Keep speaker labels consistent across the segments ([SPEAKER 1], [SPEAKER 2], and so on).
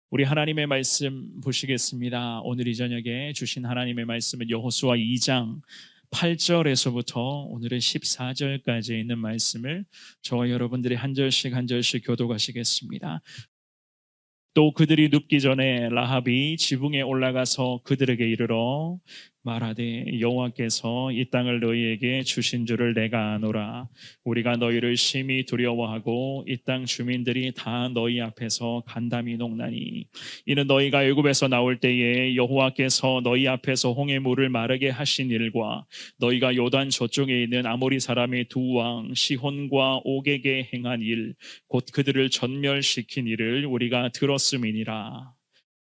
[SPEAKER 1] 우리 하나님의 말씀 보시겠습니다. 오늘 이 저녁에 주신 하나님의 말씀은 여호수아 2장 8절에서부터 오늘은 14절까지 있는 말씀을 저와 여러분들이 한 절씩 한 절씩 교독하시겠습니다. 또 그들이 눕기 전에 라합이 지붕에 올라가서 그들에게 이르러 말하되 여호와께서 이 땅을 너희에게 주신 줄을 내가 아노라. 우리가 너희를 심히 두려워하고 이 땅 주민들이 다 너희 앞에서 간담이 녹나니 이는 너희가 애굽에서 나올 때에 여호와께서 너희 앞에서 홍해 물을 마르게 하신 일과 너희가 요단 저쪽에 있는 아모리 사람의 두 왕 시혼과 옥에게 행한 일 곧 그들을 전멸시킨 일을 우리가 들었음이니라.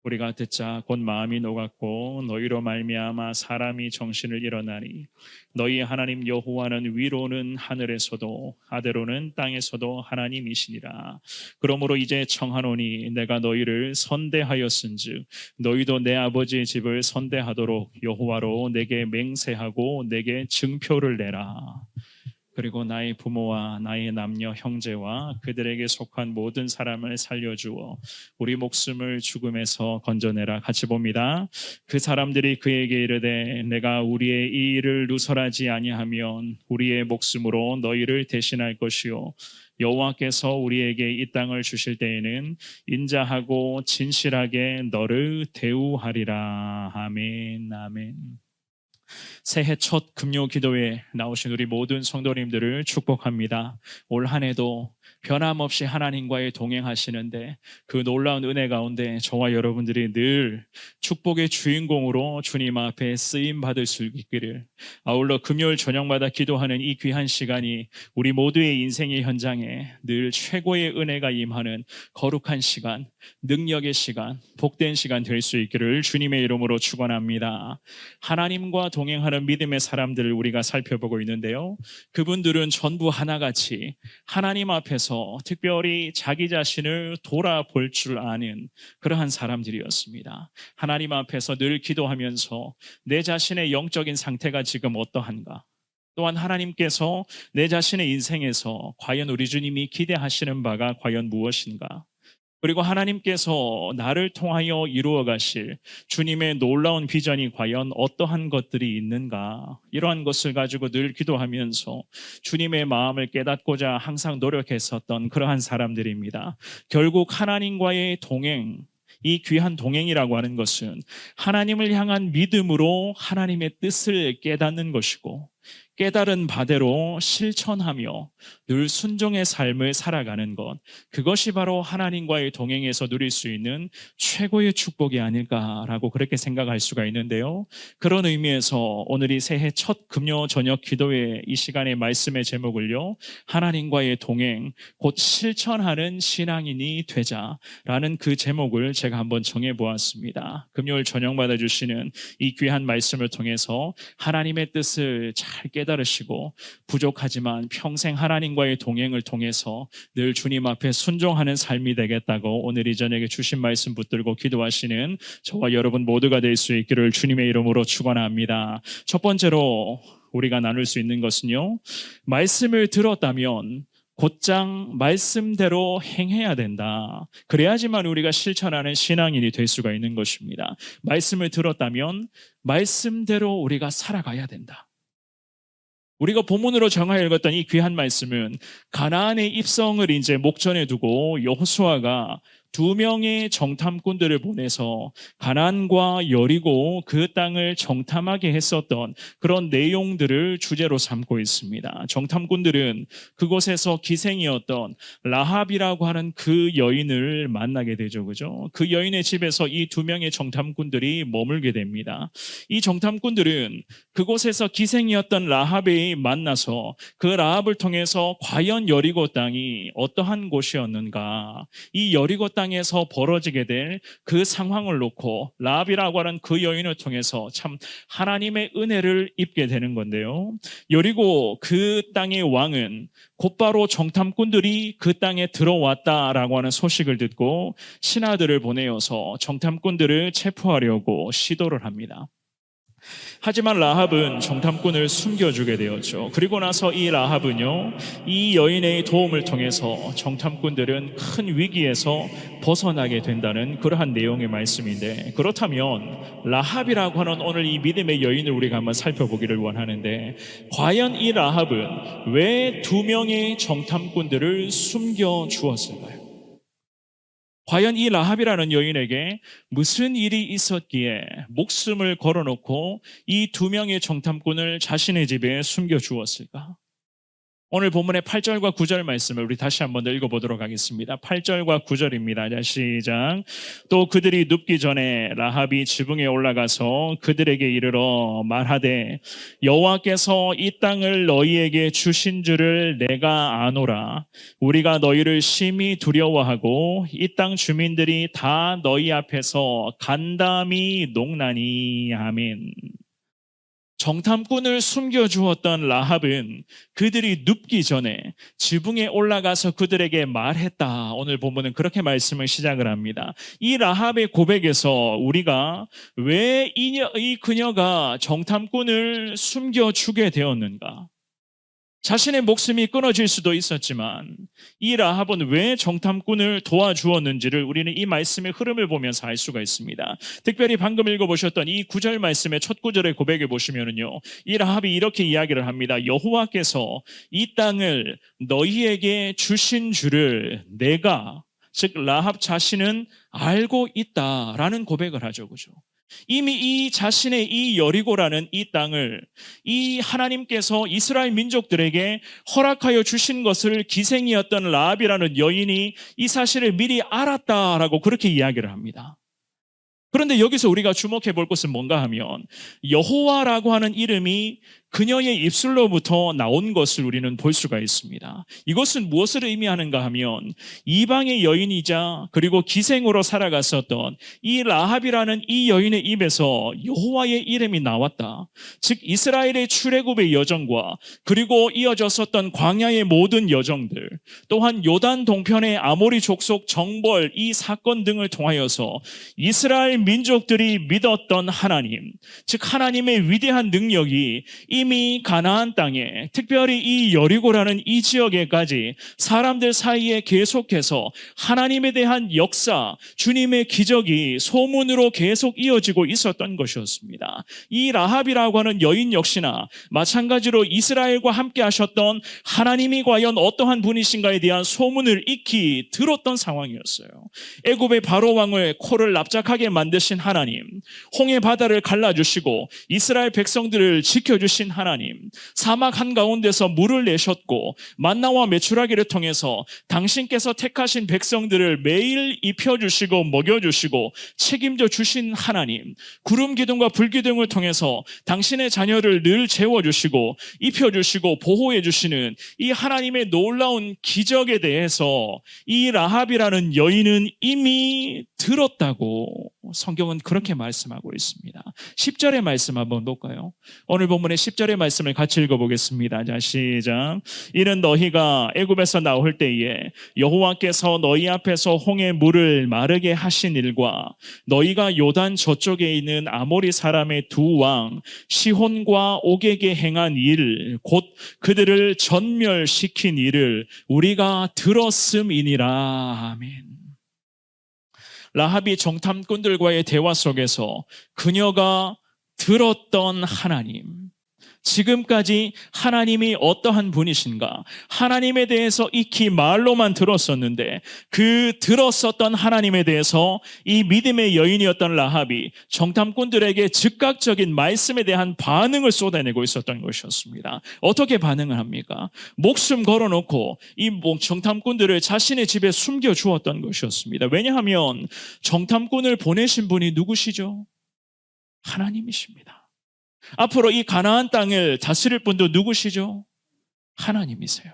[SPEAKER 1] 우리가 듣자 곧 마음이 녹았고 너희로 말미암아 사람이 정신을 잃어나니 너희 하나님 여호와는 위로는 하늘에서도 아래로는 땅에서도 하나님이시니라. 그러므로 이제 청하노니 내가 너희를 선대하였은즉 너희도 내 아버지의 집을 선대하도록 여호와로 내게 맹세하고 내게 증표를 내라. 그리고 나의 부모와 나의 남녀 형제와 그들에게 속한 모든 사람을 살려주어 우리 목숨을 죽음에서 건져내라. 같이 봅니다. 그 사람들이 그에게 이르되 내가 우리의 이 일을 누설하지 아니하면 우리의 목숨으로 너희를 대신할 것이요 여호와께서 우리에게 이 땅을 주실 때에는 인자하고 진실하게 너를 대우하리라. 아멘. 아멘. 새해 첫 금요 기도에 나오신 우리 모든 성도님들을 축복합니다. 올 한 해도 변함없이 하나님과의 동행하시는데 그 놀라운 은혜 가운데 저와 여러분들이 늘 축복의 주인공으로 주님 앞에 쓰임 받을 수 있기를, 아울러 금요일 저녁마다 기도하는 이 귀한 시간이 우리 모두의 인생의 현장에 늘 최고의 은혜가 임하는 거룩한 시간, 능력의 시간, 복된 시간 될 수 있기를 주님의 이름으로 축원합니다. 하나님과 동행하는 믿음의 사람들을 우리가 살펴보고 있는데요, 그분들은 전부 하나같이 하나님 앞에서 특별히 자기 자신을 돌아볼 줄 아는 그러한 사람들이었습니다. 하나님 앞에서 늘 기도하면서 내 자신의 영적인 상태가 지금 어떠한가, 또한 하나님께서 내 자신의 인생에서 과연 우리 주님이 기대하시는 바가 과연 무엇인가, 그리고 하나님께서 나를 통하여 이루어 가실 주님의 놀라운 비전이 과연 어떠한 것들이 있는가, 이러한 것을 가지고 늘 기도하면서 주님의 마음을 깨닫고자 항상 노력했었던 그러한 사람들입니다. 결국 하나님과의 동행, 이 귀한 동행이라고 하는 것은 하나님을 향한 믿음으로 하나님의 뜻을 깨닫는 것이고, 깨달은 바대로 실천하며 늘 순종의 삶을 살아가는 것, 그것이 바로 하나님과의 동행에서 누릴 수 있는 최고의 축복이 아닐까라고 그렇게 생각할 수가 있는데요, 그런 의미에서 오늘 이 새해 첫 금요 저녁 기도회 이 시간의 말씀의 제목을요, 하나님과의 동행 곧 실천하는 신앙인이 되자라는 그 제목을 제가 한번 정해보았습니다. 금요일 저녁마다 주시는 이 귀한 말씀을 통해서 하나님의 뜻을 잘 깨달으시고 부족하지만 평생 하나님과의 동행을 통해서 늘 주님 앞에 순종하는 삶이 되겠다고 오늘 이 저녁에 주신 말씀 붙들고 기도하시는 저와 여러분 모두가 될 수 있기를 주님의 이름으로 축원합니다. 첫 번째로 우리가 나눌 수 있는 것은요, 말씀을 들었다면 곧장 말씀대로 행해야 된다. 그래야지만 우리가 실천하는 신앙인이 될 수가 있는 것입니다. 말씀을 들었다면 말씀대로 우리가 살아가야 된다. 우리가 본문으로 정하여 읽었던 이 귀한 말씀은 가나안의 입성을 이제 목전에 두고 여호수아가 2명의 정탐꾼들을 보내서 가나안과 여리고 그 땅을 정탐하게 했었던 그런 내용들을 주제로 삼고 있습니다. 정탐꾼들은 그곳에서 기생이었던 라합이라고 하는 그 여인을 만나게 되죠. 그죠? 그 여인의 집에서 이 2명의 정탐꾼들이 머물게 됩니다. 이 정탐꾼들은 그곳에서 기생이었던 라합에 만나서 그 라합을 통해서 과연 여리고 땅이 어떠한 곳이었는가, 이 여리고 땅에서 벌어지게 될 그 상황을 놓고 라합이라고 하는 그 여인을 통해서 참 하나님의 은혜를 입게 되는 건데요, 여리고 그 땅의 왕은 곧바로 정탐꾼들이 그 땅에 들어왔다라고 하는 소식을 듣고 신하들을 보내어서 정탐꾼들을 체포하려고 시도를 합니다. 하지만 라합은 정탐꾼을 숨겨주게 되었죠. 그리고 나서 이 라합은요, 이 여인의 도움을 통해서 정탐꾼들은 큰 위기에서 벗어나게 된다는 그러한 내용의 말씀인데, 그렇다면 라합이라고 하는 오늘 이 믿음의 여인을 우리가 한번 살펴보기를 원하는데, 과연 이 라합은 왜 두 명의 정탐꾼들을 숨겨 주었을까요? 과연 이 라합이라는 여인에게 무슨 일이 있었기에 목숨을 걸어놓고 이 두 명의 정탐꾼을 자신의 집에 숨겨 주었을까? 오늘 본문의 8절과 9절 말씀을 우리 다시 한번 더 읽어보도록 하겠습니다. 8절과 9절입니다. 자, 시작. 또 그들이 눕기 전에 라합이 지붕에 올라가서 그들에게 이르러 말하되 여호와께서 이 땅을 너희에게 주신 줄을 내가 아노라. 우리가 너희를 심히 두려워하고 이 땅 주민들이 다 너희 앞에서 간담이 농나니. 아멘. 정탐꾼을 숨겨주었던 라합은 그들이 눕기 전에 지붕에 올라가서 그들에게 말했다. 오늘 본문은 그렇게 말씀을 시작을 합니다. 이 라합의 고백에서 우리가 왜 이 그녀가 정탐꾼을 숨겨주게 되었는가? 자신의 목숨이 끊어질 수도 있었지만 이 라합은 왜 정탐꾼을 도와주었는지를 우리는 이 말씀의 흐름을 보면서 알 수가 있습니다. 특별히 방금 읽어보셨던 이 9절 말씀의 첫 구절의 고백에 보시면은요, 이 라합이 이렇게 이야기를 합니다. 여호와께서 이 땅을 너희에게 주신 줄을 내가, 즉 라합 자신은 알고 있다라는 고백을 하죠. 그죠? 이미 이 자신의 이 여리고라는 이 땅을 이 하나님께서 이스라엘 민족들에게 허락하여 주신 것을 기생이었던 라합이라는 여인이 이 사실을 미리 알았다라고 그렇게 이야기를 합니다. 그런데 여기서 우리가 주목해 볼 것은 뭔가 하면 여호와라고 하는 이름이 그녀의 입술로부터 나온 것을 우리는 볼 수가 있습니다. 이것은 무엇을 의미하는가 하면 이방의 여인이자 그리고 기생으로 살아갔었던 이 라합이라는 이 여인의 입에서 여호와의 이름이 나왔다. 즉 이스라엘의 출애굽의 여정과 그리고 이어졌었던 광야의 모든 여정들, 또한 요단 동편의 아모리 족속 정벌 이 사건 등을 통하여서 이스라엘 민족들이 믿었던 하나님, 즉 하나님의 위대한 능력이 이미 가나안 땅에, 특별히 이 여리고라는 이 지역에까지 사람들 사이에 계속해서 하나님에 대한 역사, 주님의 기적이 소문으로 계속 이어지고 있었던 것이었습니다. 이 라합이라고 하는 여인 역시나 마찬가지로 이스라엘과 함께 하셨던 하나님이 과연 어떠한 분이신가에 대한 소문을 익히 들었던 상황이었어요. 애굽의 바로 왕을 코를 납작하게 만드신 하나님, 홍해 바다를 갈라주시고 이스라엘 백성들을 지켜주신 하나님, 사막 한가운데서 물을 내셨고 만나와 메추라기를 통해서 당신께서 택하신 백성들을 매일 입혀주시고 먹여주시고 책임져 주신 하나님, 구름 기둥과 불 기둥을 통해서 당신의 자녀를 늘 재워주시고 입혀주시고 보호해주시는 이 하나님의 놀라운 기적에 대해서 이 라합이라는 여인은 이미 들었다고 성경은 그렇게 말씀하고 있습니다. 10절의 말씀 한번 볼까요? 오늘 본문의 10절의 말씀을 같이 읽어보겠습니다. 자, 시작. 이는 너희가 애굽에서 나올 때에 여호와께서 너희 앞에서 홍해 물을 마르게 하신 일과 너희가 요단 저쪽에 있는 아모리 사람의 두 왕 시혼과 옥에게 행한 일, 곧 그들을 전멸시킨 일을 우리가 들었음이니라. 아멘. 라합이 정탐꾼들과의 대화 속에서 그녀가 들었던 하나님, 지금까지 하나님이 어떠한 분이신가, 하나님에 대해서 익히 말로만 들었었는데 그 들었었던 하나님에 대해서 이 믿음의 여인이었던 라합이 정탐꾼들에게 즉각적인 말씀에 대한 반응을 쏟아내고 있었던 것이었습니다. 어떻게 반응을 합니까? 목숨 걸어놓고 이 정탐꾼들을 자신의 집에 숨겨주었던 것이었습니다. 왜냐하면 정탐꾼을 보내신 분이 누구시죠? 하나님이십니다. 앞으로 이 가나안 땅을 다스릴 분도 누구시죠? 하나님이세요.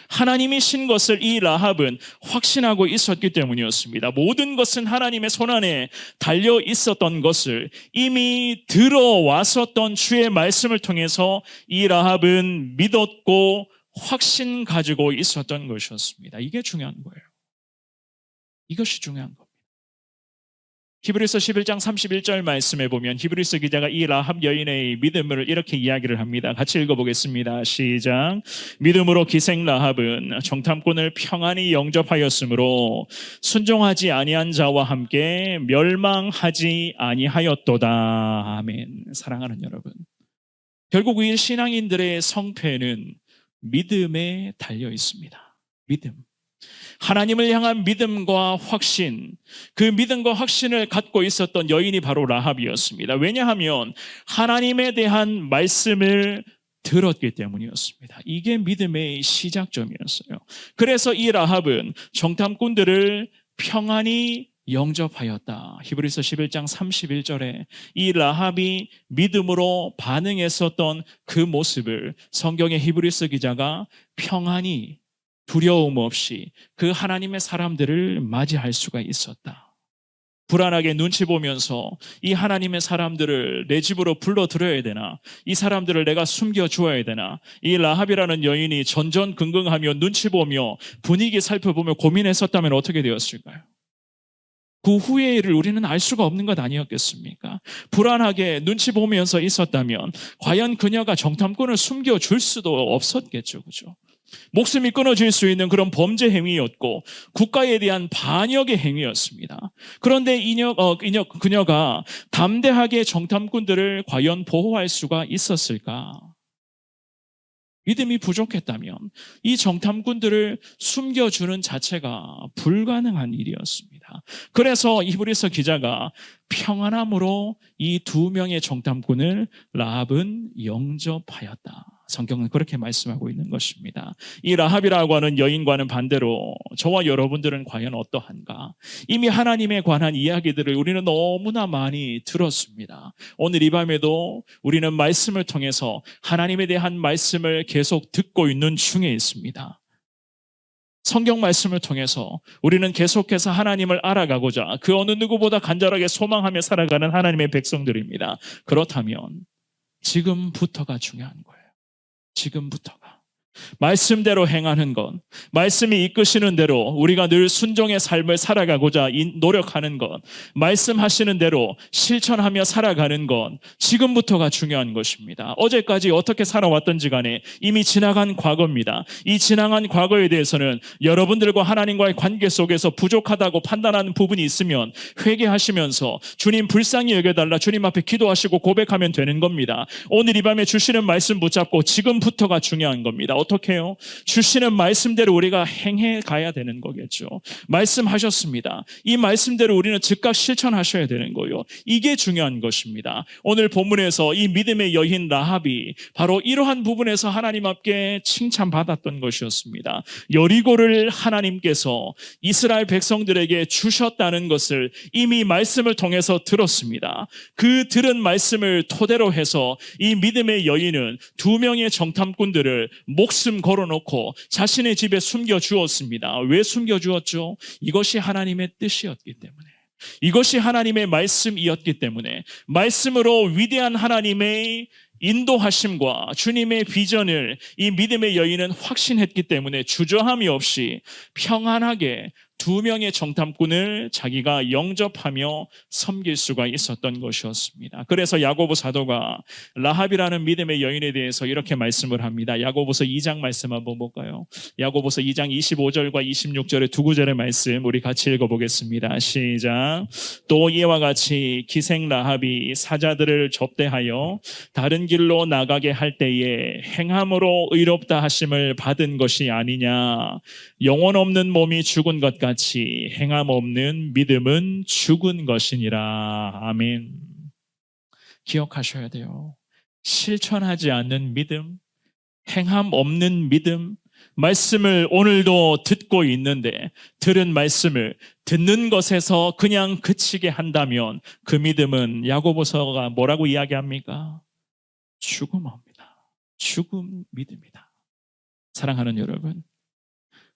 [SPEAKER 1] 하나님이신 것을 이 라합은 확신하고 있었기 때문이었습니다. 모든 것은 하나님의 손안에 달려 있었던 것을 이미 들어왔었던 주의 말씀을 통해서 이 라합은 믿었고 확신 가지고 있었던 것이었습니다. 이게 중요한 거예요. 이것이 중요한 겁니다. 히브리서 11장 31절 말씀에 보면 히브리서 기자가 이 라합 여인의 믿음을 이렇게 이야기를 합니다. 같이 읽어보겠습니다. 시작. 믿음으로 기생 라합은 정탐꾼을 평안히 영접하였으므로 순종하지 아니한 자와 함께 멸망하지 아니하였도다. 아멘. 사랑하는 여러분, 결국 이 신앙인들의 성패는 믿음에 달려 있습니다. 믿음. 하나님을 향한 믿음과 확신, 그 믿음과 확신을 갖고 있었던 여인이 바로 라합이었습니다. 왜냐하면 하나님에 대한 말씀을 들었기 때문이었습니다. 이게 믿음의 시작점이었어요. 그래서 이 라합은 정탐꾼들을 평안히 영접하였다. 히브리서 11장 31절에 이 라합이 믿음으로 반응했었던 그 모습을 성경의 히브리서 기자가 평안히 두려움 없이 그 하나님의 사람들을 맞이할 수가 있었다. 불안하게 눈치 보면서 이 하나님의 사람들을 내 집으로 불러들여야 되나? 이 사람들을 내가 숨겨주어야 되나? 이 라합이라는 여인이 전전긍긍하며 눈치 보며 분위기 살펴보며 고민했었다면 어떻게 되었을까요? 그 후의 일을 우리는 알 수가 없는 것 아니었겠습니까? 불안하게 눈치 보면서 있었다면 과연 그녀가 정탐꾼을 숨겨줄 수도 없었겠죠. 그죠? 목숨이 끊어질 수 있는 그런 범죄 행위였고 국가에 대한 반역의 행위였습니다. 그런데 그녀가 담대하게 정탐꾼들을 과연 보호할 수가 있었을까? 믿음이 부족했다면 이 정탐꾼들을 숨겨주는 자체가 불가능한 일이었습니다. 그래서 히브리서 기자가 평안함으로 이 두 명의 정탐꾼을 라합은 영접하였다. 성경은 그렇게 말씀하고 있는 것입니다. 이 라합이라고 하는 여인과는 반대로 저와 여러분들은 과연 어떠한가? 이미 하나님에 관한 이야기들을 우리는 너무나 많이 들었습니다. 오늘 이 밤에도 우리는 말씀을 통해서 하나님에 대한 말씀을 계속 듣고 있는 중에 있습니다. 성경 말씀을 통해서 우리는 계속해서 하나님을 알아가고자 그 어느 누구보다 간절하게 소망하며 살아가는 하나님의 백성들입니다. 그렇다면 지금부터가 중요한 거예요. 지금부터가. 말씀대로 행하는 것, 말씀이 이끄시는 대로 우리가 늘 순종의 삶을 살아가고자 노력하는 것, 말씀하시는 대로 실천하며 살아가는 것, 지금부터가 중요한 것입니다. 어제까지 어떻게 살아왔던지 간에 이미 지나간 과거입니다. 이 지나간 과거에 대해서는 여러분들과 하나님과의 관계 속에서 부족하다고 판단하는 부분이 있으면 회개하시면서 주님 불쌍히 여겨달라 주님 앞에 기도하시고 고백하면 되는 겁니다. 오늘 이 밤에 주시는 말씀 붙잡고 지금부터가 중요한 겁니다. 어떻게 해요? 주시는 말씀대로 우리가 행해 가야 되는 거겠죠. 말씀하셨습니다. 이 말씀대로 우리는 즉각 실천하셔야 되는 거예요. 이게 중요한 것입니다. 오늘 본문에서 이 믿음의 여인 라합이 바로 이러한 부분에서 하나님 앞에 칭찬받았던 것이었습니다. 여리고를 하나님께서 이스라엘 백성들에게 주셨다는 것을 이미 말씀을 통해서 들었습니다. 그 들은 말씀을 토대로 해서 이 믿음의 여인은 두 명의 정탐꾼들을 목숨 걸어놓고 자신의 집에 숨겨주었습니다. 왜 숨겨주었죠? 이것이 하나님의 뜻이었기 때문에, 이것이 하나님의 말씀이었기 때문에, 말씀으로 위대한 하나님의 인도하심과 주님의 비전을 이 믿음의 여인은 확신했기 때문에 주저함이 없이 평안하게 두 명의 정탐꾼을 자기가 영접하며 섬길 수가 있었던 것이었습니다. 그래서 야고보 사도가 라합이라는 믿음의 여인에 대해서 이렇게 말씀을 합니다. 야고보서 2장 말씀 한번 볼까요? 야고보서 2장 25절과 26절의 두 구절의 말씀 우리 같이 읽어보겠습니다. 시작. 또 이와 같이 기생 라합이 사자들을 접대하여 다른 길로 나가게 할 때에 행함으로 의롭다 하심을 받은 것이 아니냐. 영혼 없는 몸이 죽은 것 같이 행함 없는 믿음은 죽은 것이니라. 아멘. 기억하셔야 돼요. 실천하지 않는 믿음, 행함 없는 믿음, 말씀을 오늘도 듣고 있는데 들은 말씀을 듣는 것에서 그냥 그치게 한다면 그 믿음은 야고보서가 뭐라고 이야기합니까? 죽음입니다. 죽음 믿음이다. 사랑하는 여러분,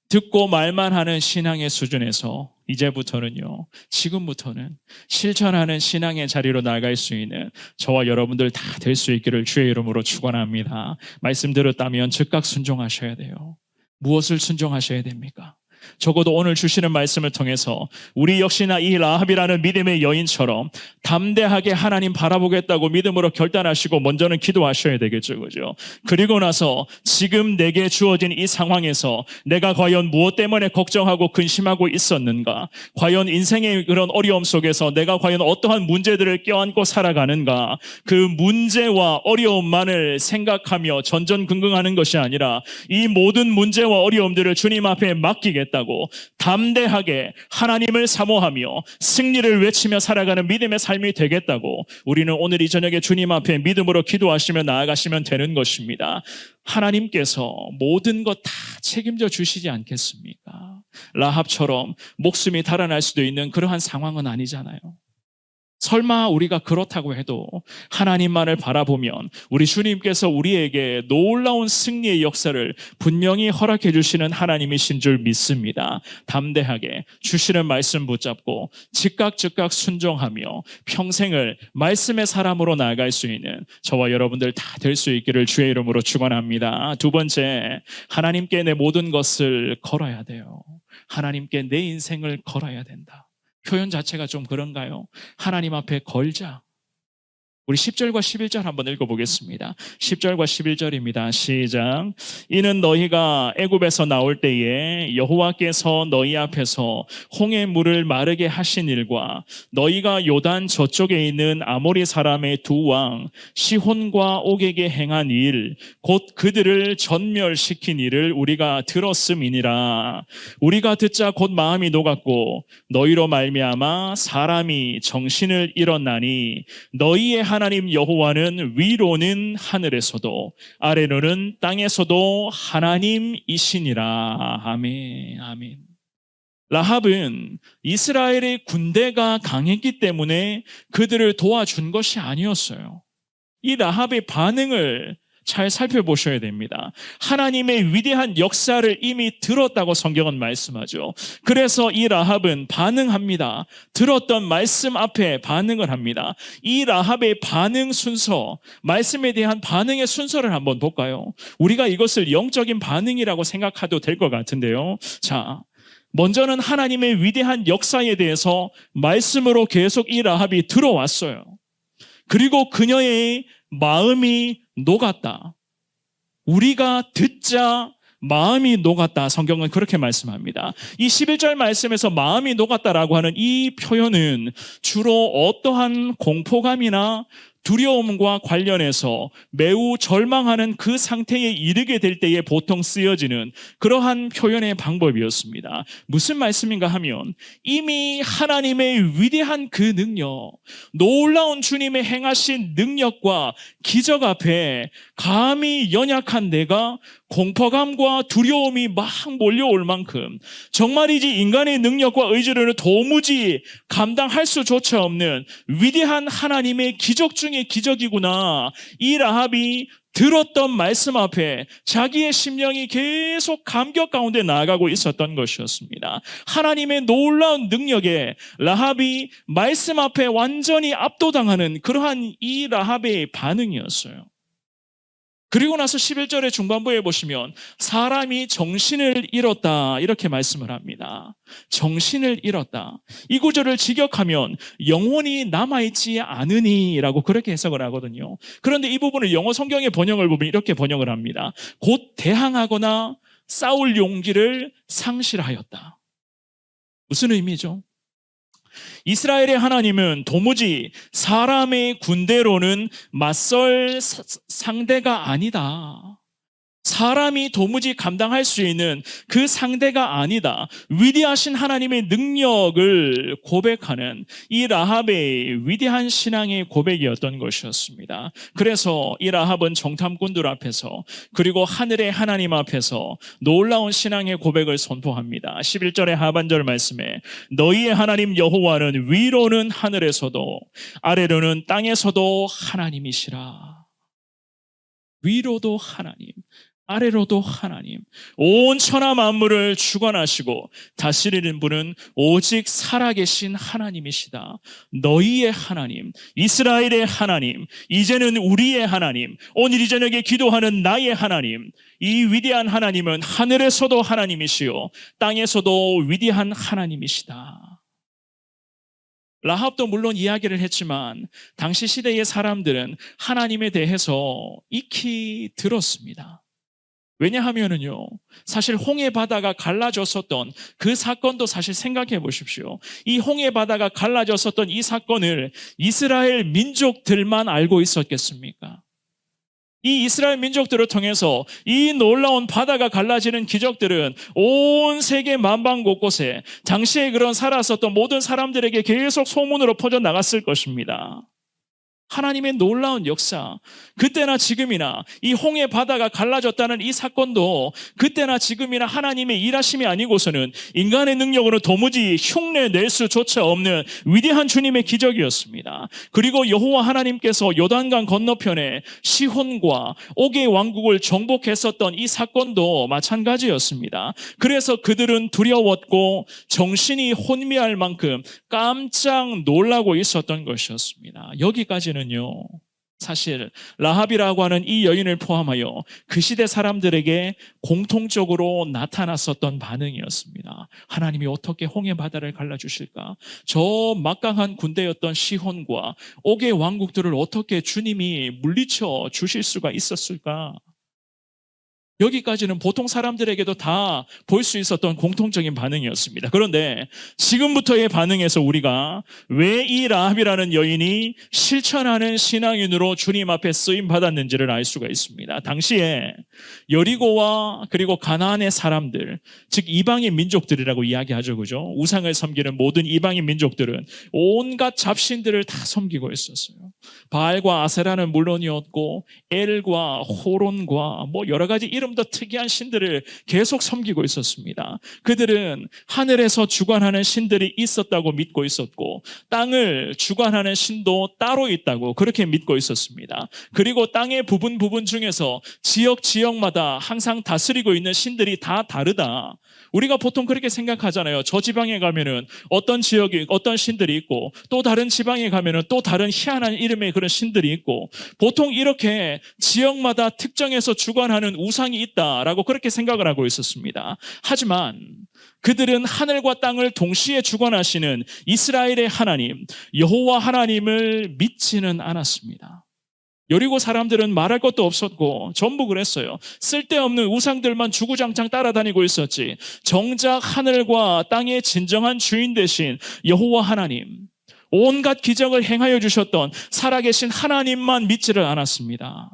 [SPEAKER 1] 듣고 말만 하는 신앙의 수준에서 이제부터는요, 지금부터는 실천하는 신앙의 자리로 나갈 수 있는 저와 여러분들 다 될 수 있기를 주의 이름으로 축원합니다. 말씀 들었다면 즉각 순종하셔야 돼요. 무엇을 순종하셔야 됩니까? 적어도 오늘 주시는 말씀을 통해서 우리 역시나 이 라합이라는 믿음의 여인처럼 담대하게 하나님 바라보겠다고 믿음으로 결단하시고 먼저는 기도하셔야 되겠죠. 그죠? 그리고 나서 지금 내게 주어진 이 상황에서 내가 과연 무엇 때문에 걱정하고 근심하고 있었는가? 과연 인생의 그런 어려움 속에서 내가 과연 어떠한 문제들을 껴안고 살아가는가? 그 문제와 어려움만을 생각하며 전전긍긍하는 것이 아니라 이 모든 문제와 어려움들을 주님 앞에 맡기겠다고 담대하게 하나님을 사모하며 승리를 외치며 살아가는 믿음의 삶이 되겠다고 우리는 오늘 이 저녁에 주님 앞에 믿음으로 기도하시며 나아가시면 되는 것입니다. 하나님께서 모든 것 다 책임져 주시지 않겠습니까? 라합처럼 목숨이 달아날 수도 있는 그러한 상황은 아니잖아요. 설마 우리가 그렇다고 해도 하나님만을 바라보면 우리 주님께서 우리에게 놀라운 승리의 역사를 분명히 허락해 주시는 하나님이신 줄 믿습니다. 담대하게 주시는 말씀 붙잡고 즉각 순종하며 평생을 말씀의 사람으로 나아갈 수 있는 저와 여러분들 다 될 수 있기를 주의 이름으로 축원합니다. 두 번째, 하나님께 내 모든 것을 걸어야 돼요. 하나님께 내 인생을 걸어야 된다. 표현 자체가 좀 그런가요? 하나님 앞에 걸자. 우리 10절과 11절 한번 읽어보겠습니다. 10절과 11절입니다. 시작. 이는 너희가 애굽에서 나올 때에 여호와께서 너희 앞에서 홍해 물을 마르게 하신 일과 너희가 요단 저쪽에 있는 아모리 사람의 두 왕 시혼과 옥에게 행한 일, 곧 그들을 전멸시킨 일을 우리가 들었음이니라. 우리가 듣자 곧 마음이 녹았고 너희로 말미암아 사람이 정신을 잃었나니 너희의 하나님 여호와는 위로는 하늘에서도 아래로는 땅에서도 하나님이시니라. 아멘. 아멘. 라합은 이스라엘의 군대가 강했기 때문에 그들을 도와준 것이 아니었어요. 이 라합의 반응을 잘 살펴보셔야 됩니다. 하나님의 위대한 역사를 이미 들었다고 성경은 말씀하죠. 그래서 이 라합은 반응합니다. 들었던 말씀 앞에 반응을 합니다. 이 라합의 반응 순서, 말씀에 대한 반응의 순서를 한번 볼까요? 우리가 이것을 영적인 반응이라고 생각해도 될 것 같은데요. 자, 먼저는 하나님의 위대한 역사에 대해서 말씀으로 계속 이 라합이 들어왔어요. 그리고 그녀의 마음이 녹았다. 우리가 듣자 마음이 녹았다. 성경은 그렇게 말씀합니다. 이 11절 말씀에서 마음이 녹았다라고 하는 이 표현은 주로 어떠한 공포감이나 두려움과 관련해서 매우 절망하는 그 상태에 이르게 될 때에 보통 쓰여지는 그러한 표현의 방법이었습니다. 무슨 말씀인가 하면 이미 하나님의 위대한 그 능력, 놀라운 주님의 행하신 능력과 기적 앞에 감히 연약한 내가 공포감과 두려움이 막 몰려올 만큼 정말이지 인간의 능력과 의지로는 도무지 감당할 수조차 없는 위대한 하나님의 기적 중의 기적이구나. 이 라합이 들었던 말씀 앞에 자기의 심령이 계속 감격 가운데 나아가고 있었던 것이었습니다. 하나님의 놀라운 능력에 라합이 말씀 앞에 완전히 압도당하는 그러한 이 라합의 반응이었어요. 그리고 나서 11절의 중반부에 보시면 사람이 정신을 잃었다 이렇게 말씀을 합니다. 정신을 잃었다. 이 구절을 직역하면 영혼이 남아있지 않으니 라고 그렇게 해석을 하거든요. 그런데 이 부분을 영어 성경의 번역을 보면 이렇게 번역을 합니다. 곧 대항하거나 싸울 용기를 상실하였다. 무슨 의미죠? 이스라엘의 하나님은 도무지 사람의 군대로는 맞설 상대가 아니다. 사람이 도무지 감당할 수 있는 그 상대가 아니다. 위대하신 하나님의 능력을 고백하는 이 라합의 위대한 신앙의 고백이었던 것이었습니다. 그래서 이 라합은 정탐꾼들 앞에서 그리고 하늘의 하나님 앞에서 놀라운 신앙의 고백을 선포합니다. 11절의 하반절 말씀에 너희의 하나님 여호와는 위로는 하늘에서도 아래로는 땅에서도 하나님이시라. 위로도 하나님, 아래로도 하나님, 온 천하 만물을 주관하시고 다스리는 분은 오직 살아계신 하나님이시다. 너희의 하나님, 이스라엘의 하나님, 이제는 우리의 하나님, 오늘 이 저녁에 기도하는 나의 하나님, 이 위대한 하나님은 하늘에서도 하나님이시요 땅에서도 위대한 하나님이시다. 라합도 물론 이야기를 했지만 당시 시대의 사람들은 하나님에 대해서 익히 들었습니다. 왜냐하면은요, 사실 홍해 바다가 갈라졌었던 그 사건도 사실 생각해 보십시오. 이 홍해 바다가 갈라졌었던 이 사건을 이스라엘 민족들만 알고 있었겠습니까? 이 이스라엘 민족들을 통해서 이 놀라운 바다가 갈라지는 기적들은 온 세계 만방 곳곳에 당시에 그런 살았었던 모든 사람들에게 계속 소문으로 퍼져나갔을 것입니다. 하나님의 놀라운 역사, 그때나 지금이나 이 홍해 바다가 갈라졌다는 이 사건도 그때나 지금이나 하나님의 일하심이 아니고서는 인간의 능력으로 도무지 흉내낼 수조차 없는 위대한 주님의 기적이었습니다. 그리고 여호와 하나님께서 요단강 건너편에 시혼과 옥의 왕국을 정복했었던 이 사건도 마찬가지였습니다. 그래서 그들은 두려웠고 정신이 혼미할 만큼 깜짝 놀라고 있었던 것이었습니다. 여기까지는 사실 라합이라고 하는 이 여인을 포함하여 그 시대 사람들에게 공통적으로 나타났었던 반응이었습니다. 하나님이 어떻게 홍해 바다를 갈라주실까? 저 막강한 군대였던 시혼과 옥의 왕국들을 어떻게 주님이 물리쳐 주실 수가 있었을까? 여기까지는 보통 사람들에게도 다 볼 수 있었던 공통적인 반응이었습니다. 그런데 지금부터의 반응에서 우리가 왜 이 라합이라는 여인이 실천하는 신앙인으로 주님 앞에 쓰임 받았는지를 알 수가 있습니다. 당시에 여리고와 그리고 가나안의 사람들, 즉 이방인 민족들이라고 이야기하죠, 그죠? 우상을 섬기는 모든 이방인 민족들은 온갖 잡신들을 다 섬기고 있었어요. 바알과 아세라는 물론이었고 엘과 호론과 여러 가지 이름도 특이한 신들을 계속 섬기고 있었습니다. 그들은 하늘에서 주관하는 신들이 있었다고 믿고 있었고 땅을 주관하는 신도 따로 있다고 그렇게 믿고 있었습니다. 그리고 땅의 부분 중에서 지역마다 항상 다스리고 있는 신들이 다 다르다. 우리가 보통 그렇게 생각하잖아요. 저 지방에 가면은 어떤 지역에 어떤 신들이 있고 또 다른 지방에 가면은 또 다른 희한한 이름의 그런 신들이 있고 보통 이렇게 지역마다 특정해서 주관하는 우상이 있다라고 그렇게 생각을 하고 있었습니다. 하지만 그들은 하늘과 땅을 동시에 주관하시는 이스라엘의 하나님, 여호와 하나님을 믿지는 않았습니다. 여리고 사람들은 말할 것도 없었고 전부 그랬어요. 쓸데없는 우상들만 주구장창 따라다니고 있었지 정작 하늘과 땅의 진정한 주인 되신 여호와 하나님, 온갖 기적을 행하여 주셨던 살아계신 하나님만 믿지를 않았습니다.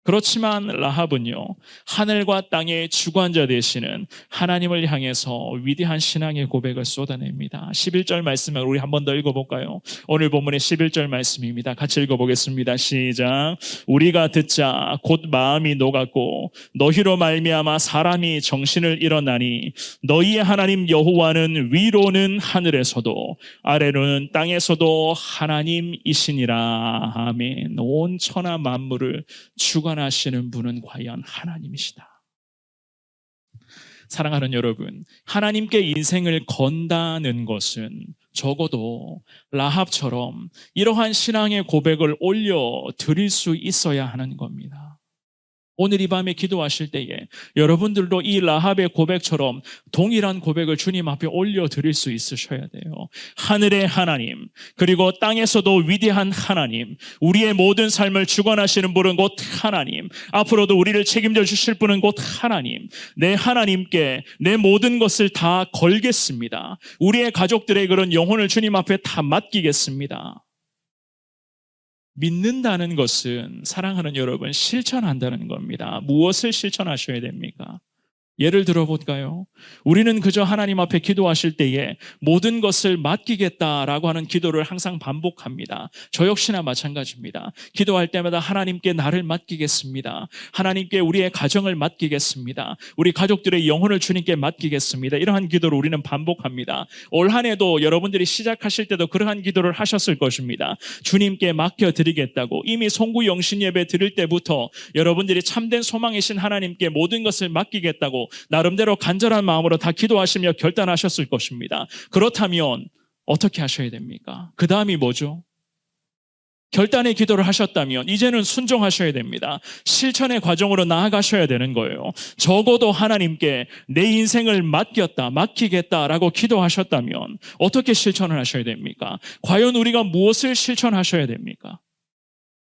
[SPEAKER 1] 그렇지만 라합은요, 하늘과 땅의 주관자 되시는 하나님을 향해서 위대한 신앙의 고백을 쏟아냅니다. 11절 말씀을 우리 한 번 더 읽어볼까요? 오늘 본문의 11절 말씀입니다. 같이 읽어보겠습니다. 시작. 우리가 듣자 곧 마음이 녹았고 너희로 말미암아 사람이 정신을 잃었나니 너희의 하나님 여호와는 위로는 하늘에서도 아래로는 땅에서도 하나님이시니라. 아멘. 온 천하 만물을 주관하시는 분은 과연 하나님이시다. 사랑하는 여러분, 하나님께 인생을 건다는 것은 적어도 라합처럼 이러한 신앙의 고백을 올려드릴 수 있어야 하는 겁니다. 오늘 이 밤에 기도하실 때에 여러분들도 이 라합의 고백처럼 동일한 고백을 주님 앞에 올려드릴 수 있으셔야 돼요. 하늘의 하나님, 그리고 땅에서도 위대한 하나님, 우리의 모든 삶을 주관하시는 분은 곧 하나님, 앞으로도 우리를 책임져 주실 분은 곧 하나님. 내 하나님께 내 모든 것을 다 걸겠습니다. 우리의 가족들의 그런 영혼을 주님 앞에 다 맡기겠습니다. 믿는다는 것은 사랑하는 여러분 실천한다는 겁니다. 무엇을 실천하셔야 됩니까? 예를 들어볼까요? 우리는 그저 하나님 앞에 기도하실 때에 모든 것을 맡기겠다라고 하는 기도를 항상 반복합니다. 저 역시나 마찬가지입니다. 기도할 때마다 하나님께 나를 맡기겠습니다. 하나님께 우리의 가정을 맡기겠습니다. 우리 가족들의 영혼을 주님께 맡기겠습니다. 이러한 기도를 우리는 반복합니다. 올 한 해도 여러분들이 시작하실 때도 그러한 기도를 하셨을 것입니다. 주님께 맡겨드리겠다고 이미 송구 영신 예배 드릴 때부터 여러분들이 참된 소망이신 하나님께 모든 것을 맡기겠다고 나름대로 간절한 마음으로 다 기도하시며 결단하셨을 것입니다. 그렇다면 어떻게 하셔야 됩니까? 그 다음이 뭐죠? 결단의 기도를 하셨다면 이제는 순종하셔야 됩니다. 실천의 과정으로 나아가셔야 되는 거예요. 적어도 하나님께 내 인생을 맡기겠다라고 기도하셨다면 어떻게 실천을 하셔야 됩니까? 과연 우리가 무엇을 실천하셔야 됩니까?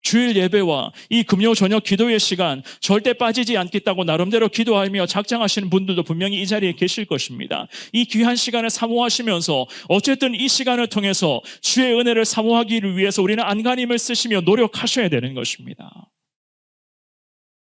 [SPEAKER 1] 주일 예배와 이 금요 저녁 기도의 시간 절대 빠지지 않겠다고 나름대로 기도하며 작정하시는 분들도 분명히 이 자리에 계실 것입니다. 이 귀한 시간을 사모하시면서 어쨌든 이 시간을 통해서 주의 은혜를 사모하기를 위해서 우리는 안간힘을 쓰시며 노력하셔야 되는 것입니다.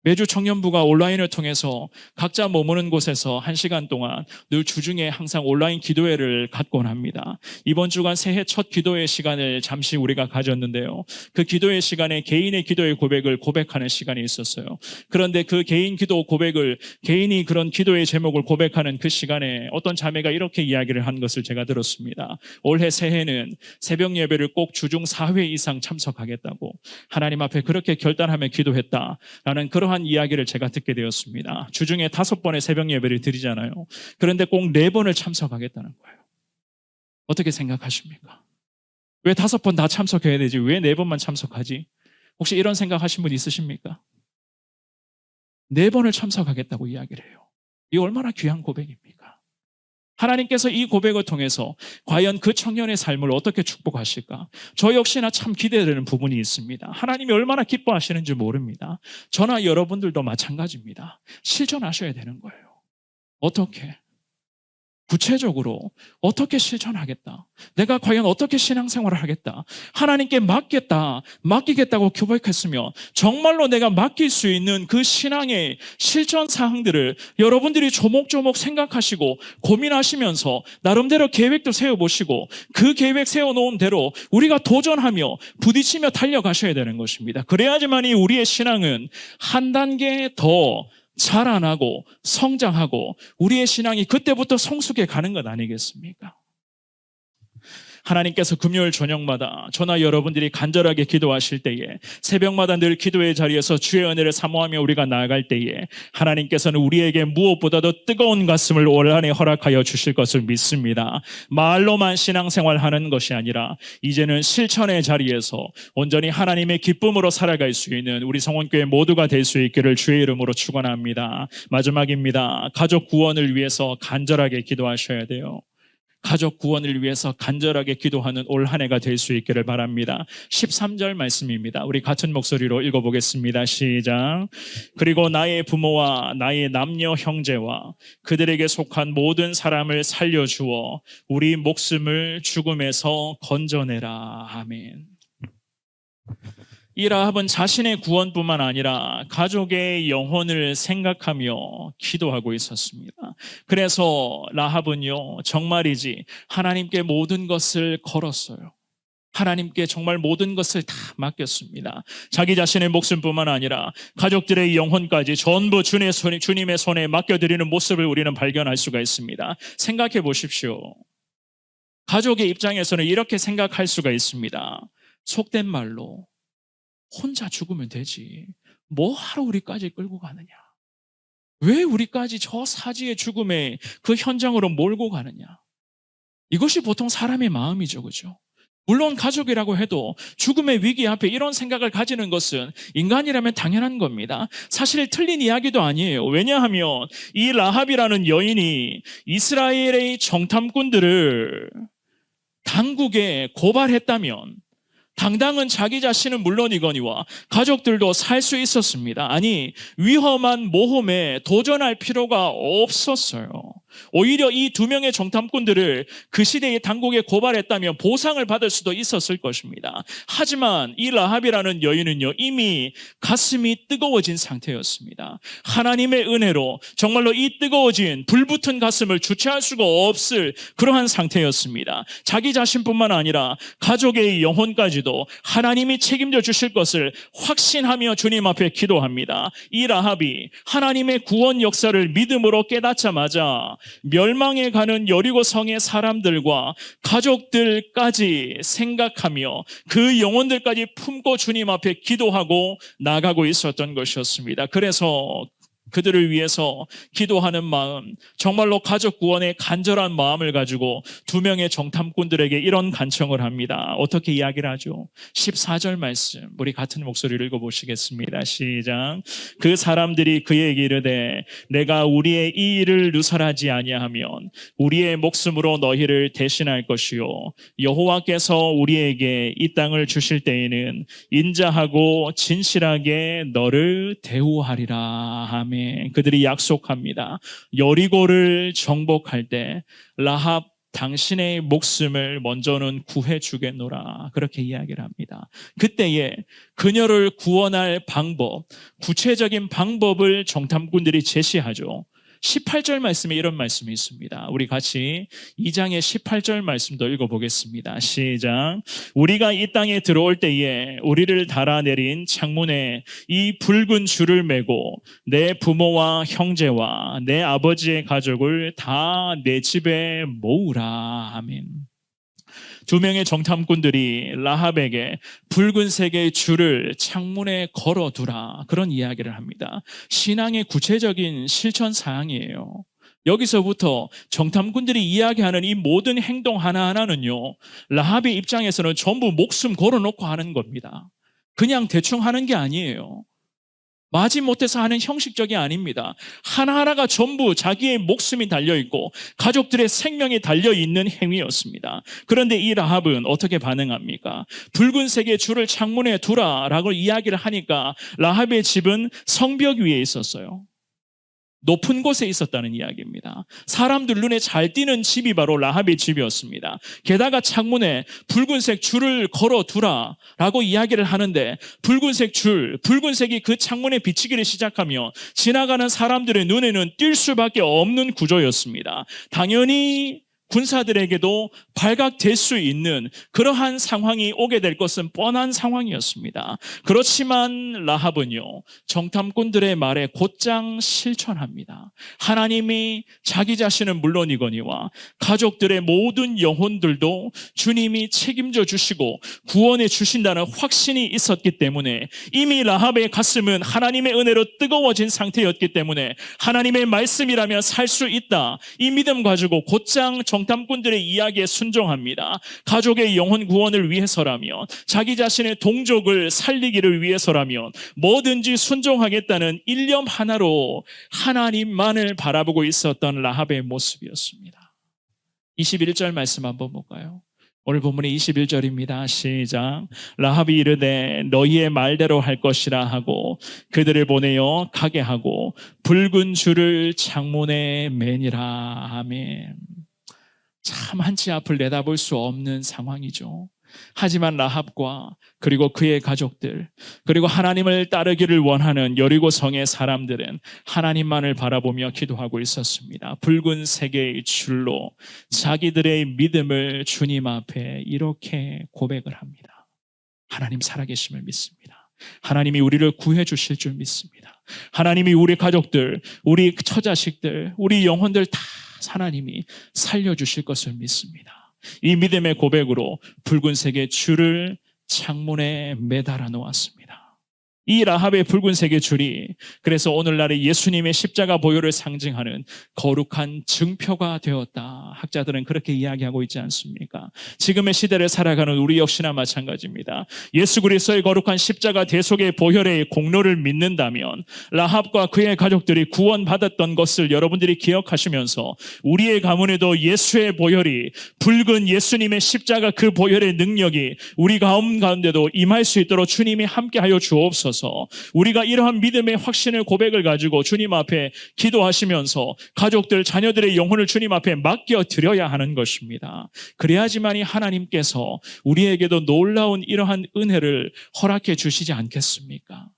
[SPEAKER 1] 매주 청년부가 온라인을 통해서 각자 머무는 곳에서 1시간 동안 늘 주중에 항상 온라인 기도회를 갖곤 합니다. 이번 주간 새해 첫 기도회 시간을 잠시 우리가 가졌는데요. 그 기도회 시간에 개인의 기도의 고백을 고백하는 시간이 있었어요. 그런데 그 개인 기도 고백을 개인이 그런 기도의 제목을 고백하는 그 시간에 어떤 자매가 이렇게 이야기를 한 것을 제가 들었습니다. 올해 새해는 새벽 예배를 꼭 주중 4회 이상 참석하겠다고 하나님 앞에 그렇게 결단하며 기도했다라는 그러한 이야기를 제가 듣게 되었습니다. 주중에 5번의 새벽 예배를 드리잖아요. 그런데 꼭 4번을 참석하겠다는 거예요. 어떻게 생각하십니까? 왜 5번 다 참석해야 되지? 왜 4번만 참석하지? 혹시 이런 생각하신 분 있으십니까? 4번을 참석하겠다고 이야기를 해요. 이 얼마나 귀한 고백입니까? 하나님께서 이 고백을 통해서 과연 그 청년의 삶을 어떻게 축복하실까? 저 역시나 참 기대되는 부분이 있습니다. 하나님이 얼마나 기뻐하시는지 모릅니다. 저나 여러분들도 마찬가지입니다. 실천하셔야 되는 거예요. 어떻게? 구체적으로 어떻게 실천하겠다? 내가 과연 어떻게 신앙생활을 하겠다? 하나님께 맡기겠다고 고백했으면 정말로 내가 맡길 수 있는 그 신앙의 실천 사항들을 여러분들이 조목조목 생각하시고 고민하시면서 나름대로 계획도 세워보시고 그 계획 세워놓은 대로 우리가 도전하며 부딪히며 달려가셔야 되는 것입니다. 그래야지만이 우리의 신앙은 한 단계 더 자라나고 성장하고 우리의 신앙이 그때부터 성숙해 가는 것 아니겠습니까? 하나님께서 금요일 저녁마다 저나 여러분들이 간절하게 기도하실 때에 새벽마다 늘 기도의 자리에서 주의 은혜를 사모하며 우리가 나아갈 때에 하나님께서는 우리에게 무엇보다도 뜨거운 가슴을 올 한해 허락하여 주실 것을 믿습니다. 말로만 신앙생활하는 것이 아니라 이제는 실천의 자리에서 온전히 하나님의 기쁨으로 살아갈 수 있는 우리 성원교회 모두가 될 수 있기를 주의 이름으로 축원합니다. 마지막입니다. 가족 구원을 위해서 간절하게 기도하셔야 돼요. 가족 구원을 위해서 간절하게 기도하는 올 한 해가 될 수 있기를 바랍니다. 13절 말씀입니다. 우리 같은 목소리로 읽어보겠습니다. 시작. 그리고 나의 부모와 나의 남녀 형제와 그들에게 속한 모든 사람을 살려주어 우리 목숨을 죽음에서 건져내라. 아멘. 이 라합은 자신의 구원뿐만 아니라 가족의 영혼을 생각하며 기도하고 있었습니다. 그래서 라합은요, 정말이지 하나님께 모든 것을 걸었어요. 하나님께 정말 모든 것을 다 맡겼습니다. 자기 자신의 목숨뿐만 아니라 가족들의 영혼까지 전부 주님의 손에 맡겨드리는 모습을 우리는 발견할 수가 있습니다. 생각해 보십시오. 가족의 입장에서는 이렇게 생각할 수가 있습니다. 속된 말로 혼자 죽으면 되지. 뭐하러 우리까지 끌고 가느냐? 왜 우리까지 저 사지의 죽음의 그 현장으로 몰고 가느냐? 이것이 보통 사람의 마음이죠, 그죠? 물론 가족이라고 해도 죽음의 위기 앞에 이런 생각을 가지는 것은 인간이라면 당연한 겁니다. 사실 틀린 이야기도 아니에요. 왜냐하면 이 라합이라는 여인이 이스라엘의 정탐꾼들을 당국에 고발했다면 당당은 자기 자신은 물론이거니와 가족들도 살 수 있었습니다. 아니, 위험한 모험에 도전할 필요가 없었어요. 오히려 이 두 명의 정탐꾼들을 그 시대의 당국에 고발했다면 보상을 받을 수도 있었을 것입니다. 하지만 이 라합이라는 여인은요, 이미 가슴이 뜨거워진 상태였습니다. 하나님의 은혜로 정말로 이 뜨거워진 불붙은 가슴을 주체할 수가 없을 그러한 상태였습니다. 자기 자신뿐만 아니라 가족의 영혼까지도 하나님이 책임져 주실 것을 확신하며 주님 앞에 기도합니다. 이 라합이 하나님의 구원 역사를 믿음으로 깨닫자마자 멸망해 가는 여리고 성의 사람들과 가족들까지 생각하며 그 영혼들까지 품고 주님 앞에 기도하고 나가고 있었던 것이었습니다. 그래서 그들을 위해서 기도하는 마음, 정말로 가족 구원의 간절한 마음을 가지고 두 명의 정탐꾼들에게 이런 간청을 합니다. 어떻게 이야기를 하죠? 14절 말씀, 우리 같은 목소리를 읽어보시겠습니다. 시작. 그 사람들이 그에게 이르되 내가 우리의 이 일을 누설하지 아니하면 우리의 목숨으로 너희를 대신할 것이요 여호와께서 우리에게 이 땅을 주실 때에는 인자하고 진실하게 너를 대우하리라. 아멘. 그들이 약속합니다. 여리고를 정복할 때 라합 당신의 목숨을 먼저는 구해 주겠노라. 그렇게 이야기를 합니다. 그때에 그녀를 구원할 방법, 구체적인 방법을 정탐꾼들이 제시하죠. 18절 말씀에 이런 말씀이 있습니다. 우리 같이 2장의 18절 말씀도 읽어보겠습니다. 시작. 우리가 이 땅에 들어올 때에 우리를 달아내린 창문에 이 붉은 줄을 메고 내 부모와 형제와 내 아버지의 가족을 다 내 집에 모으라. 아멘. 두 명의 정탐꾼들이 라합에게 붉은색의 줄을 창문에 걸어두라, 그런 이야기를 합니다. 신앙의 구체적인 실천 사항이에요. 여기서부터 정탐꾼들이 이야기하는 이 모든 행동 하나하나는요, 라합의 입장에서는 전부 목숨 걸어놓고 하는 겁니다. 그냥 대충 하는 게 아니에요. 마지못해서 하는 형식적이 아닙니다. 하나하나가 전부 자기의 목숨이 달려있고 가족들의 생명이 달려있는 행위였습니다. 그런데 이 라합은 어떻게 반응합니까? 붉은색의 줄을 창문에 두라라고 이야기를 하니까 라합의 집은 성벽 위에 있었어요. 높은 곳에 있었다는 이야기입니다. 사람들 눈에 잘 띄는 집이 바로 라합의 집이었습니다. 게다가 창문에 붉은색 줄을 걸어두라라고 이야기를 하는데 붉은색 줄, 붉은색이 그 창문에 비치기를 시작하며 지나가는 사람들의 눈에는 띌 수밖에 없는 구조였습니다. 당연히 군사들에게도 발각될 수 있는 그러한 상황이 오게 될 것은 뻔한 상황이었습니다. 그렇지만 라합은요, 정탐꾼들의 말에 곧장 실천합니다. 하나님이 자기 자신은 물론이거니와 가족들의 모든 영혼들도 주님이 책임져 주시고 구원해 주신다는 확신이 있었기 때문에 이미 라합의 가슴은 하나님의 은혜로 뜨거워진 상태였기 때문에 하나님의 말씀이라면 살 수 있다, 이 믿음 가지고 곧장 정탐꾼들의 이야기에 순종합니다. 가족의 영혼 구원을 위해서라면, 자기 자신의 동족을 살리기를 위해서라면 뭐든지 순종하겠다는 일념 하나로 하나님만을 바라보고 있었던 라합의 모습이었습니다. 21절 말씀 한번 볼까요? 오늘 본문의 21절입니다. 시작. 라합이 이르되 너희의 말대로 할 것이라 하고 그들을 보내어 가게 하고 붉은 줄을 창문에 매니라. 아멘. 참 한치 앞을 내다볼 수 없는 상황이죠. 하지만 라합과 그리고 그의 가족들, 그리고 하나님을 따르기를 원하는 여리고 성의 사람들은 하나님만을 바라보며 기도하고 있었습니다. 붉은색의 줄로 자기들의 믿음을 주님 앞에 이렇게 고백을 합니다. 하나님 살아계심을 믿습니다. 하나님이 우리를 구해 주실 줄 믿습니다. 하나님이 우리 가족들, 우리 처자식들, 우리 영혼들 다 하나님이 살려주실 것을 믿습니다. 이 믿음의 고백으로 붉은색의 줄을 창문에 매달아 놓았습니다. 이 라합의 붉은색의 줄이 그래서 오늘날의 예수님의 십자가 보혈을 상징하는 거룩한 증표가 되었다. 학자들은 그렇게 이야기하고 있지 않습니까? 지금의 시대를 살아가는 우리 역시나 마찬가지입니다. 예수 그리스도의 거룩한 십자가 대속의 보혈의 공로를 믿는다면 라합과 그의 가족들이 구원받았던 것을 여러분들이 기억하시면서 우리의 가문에도 예수의 보혈이, 붉은 예수님의 십자가 그 보혈의 능력이 우리 가운데도 임할 수 있도록 주님이 함께하여 주옵소서. 주셔서 우리가 이러한 믿음의 확신을 고백을 가지고 주님 앞에 기도하시면서 가족들, 자녀들의 영혼을 주님 앞에 맡겨드려야 하는 것입니다. 그래야지만이 하나님께서 우리에게도 놀라운 이러한 은혜를 허락해 주시지 않겠습니까?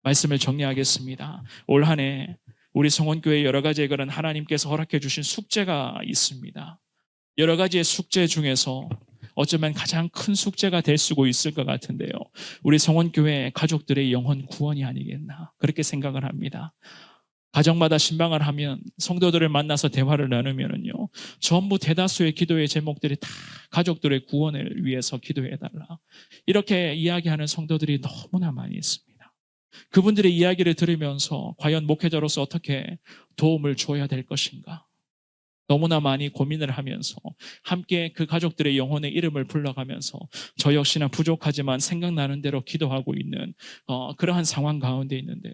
[SPEAKER 1] 말씀을 정리하겠습니다. 올 한 해 우리 성원교회 여러 가지에 그런 하나님께서 허락해 주신 숙제가 있습니다. 여러 가지의 숙제 중에서 어쩌면 가장 큰 숙제가 될 수도 있을 것 같은데요. 우리 성원교회 가족들의 영혼 구원이 아니겠나 그렇게 생각을 합니다. 가정마다 신방을 하면 성도들을 만나서 대화를 나누면요, 전부 대다수의 기도의 제목들이 다 가족들의 구원을 위해서 기도해달라 이렇게 이야기하는 성도들이 너무나 많이 있습니다. 그분들의 이야기를 들으면서 과연 목회자로서 어떻게 도움을 줘야 될 것인가 너무나 많이 고민을 하면서 함께 그 가족들의 영혼의 이름을 불러가면서 저 역시나 부족하지만 생각나는 대로 기도하고 있는 그러한 상황 가운데 있는데요.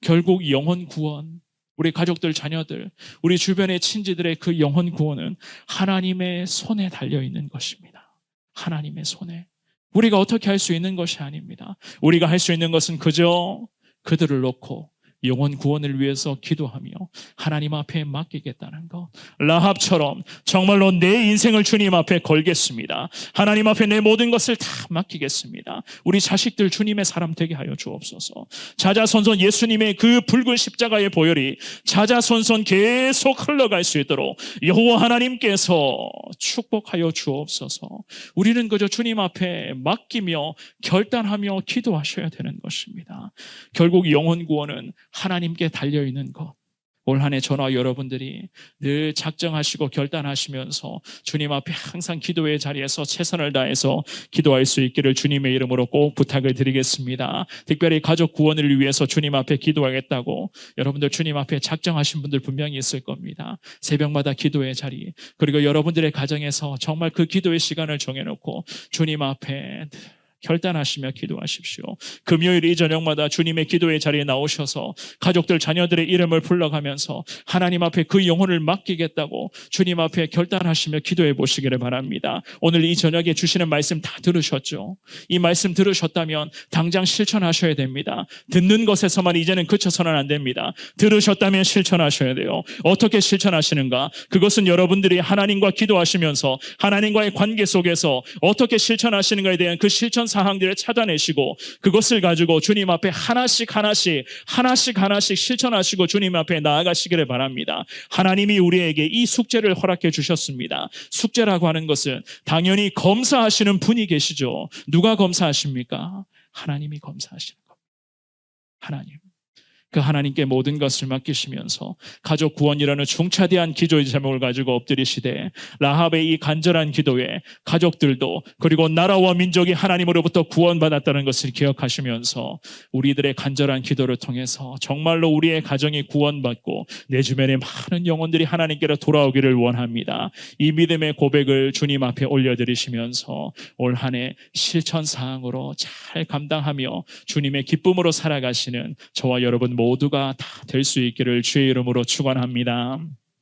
[SPEAKER 1] 결국 영혼 구원, 우리 가족들, 자녀들, 우리 주변의 친지들의 그 영혼 구원은 하나님의 손에 달려있는 것입니다. 하나님의 손에. 우리가 어떻게 할 수 있는 것이 아닙니다. 우리가 할 수 있는 것은 그저 그들을 놓고 영혼 구원을 위해서 기도하며 하나님 앞에 맡기겠다는 것. 라합처럼 정말로 내 인생을 주님 앞에 걸겠습니다. 하나님 앞에 내 모든 것을 다 맡기겠습니다. 우리 자식들 주님의 사람 되게 하여 주옵소서. 자자손손 예수님의 그 붉은 십자가의 보혈이 자자손손 계속 흘러갈 수 있도록 여호와 하나님께서 축복하여 주옵소서. 우리는 그저 주님 앞에 맡기며 결단하며 기도하셔야 되는 것입니다. 결국 영혼 구원은 하나님께 달려있는 것. 올 한 해 저와 여러분들이 늘 작정하시고 결단하시면서 주님 앞에 항상 기도의 자리에서 최선을 다해서 기도할 수 있기를 주님의 이름으로 꼭 부탁을 드리겠습니다. 특별히 가족 구원을 위해서 주님 앞에 기도하겠다고 여러분들 주님 앞에 작정하신 분들 분명히 있을 겁니다. 새벽마다 기도의 자리, 그리고 여러분들의 가정에서 정말 그 기도의 시간을 정해놓고 주님 앞에 결단하시며 기도하십시오. 금요일 이 저녁마다 주님의 기도의 자리에 나오셔서 가족들, 자녀들의 이름을 불러가면서 하나님 앞에 그 영혼을 맡기겠다고 주님 앞에 결단하시며 기도해 보시기를 바랍니다. 오늘 이 저녁에 주시는 말씀 다 들으셨죠? 이 말씀 들으셨다면 당장 실천하셔야 됩니다. 듣는 것에서만 이제는 그쳐서는 안 됩니다. 들으셨다면 실천하셔야 돼요. 어떻게 실천하시는가? 그것은 여러분들이 하나님과 기도하시면서 하나님과의 관계 속에서 어떻게 실천하시는가에 대한 그 실천 사항들을 찾아내시고 그것을 가지고 주님 앞에 하나씩 실천하시고 주님 앞에 나아가시기를 바랍니다. 하나님이 우리에게 이 숙제를 허락해 주셨습니다. 숙제라고 하는 것은 당연히 검사하시는 분이 계시죠. 누가 검사하십니까? 하나님이 검사하시는 겁니다. 하나님. 그 하나님께 모든 것을 맡기시면서 가족 구원이라는 중차대한 기도의 제목을 가지고 엎드리시되 라합의 이 간절한 기도에 가족들도 그리고 나라와 민족이 하나님으로부터 구원받았다는 것을 기억하시면서 우리들의 간절한 기도를 통해서 정말로 우리의 가정이 구원받고 내 주변의 많은 영혼들이 하나님께로 돌아오기를 원합니다. 이 믿음의 고백을 주님 앞에 올려드리시면서 올 한 해 실천사항으로 잘 감당하며 주님의 기쁨으로 살아가시는 저와 여러분 모두가 다 될 수 있기를 주의 이름으로 축원합니다.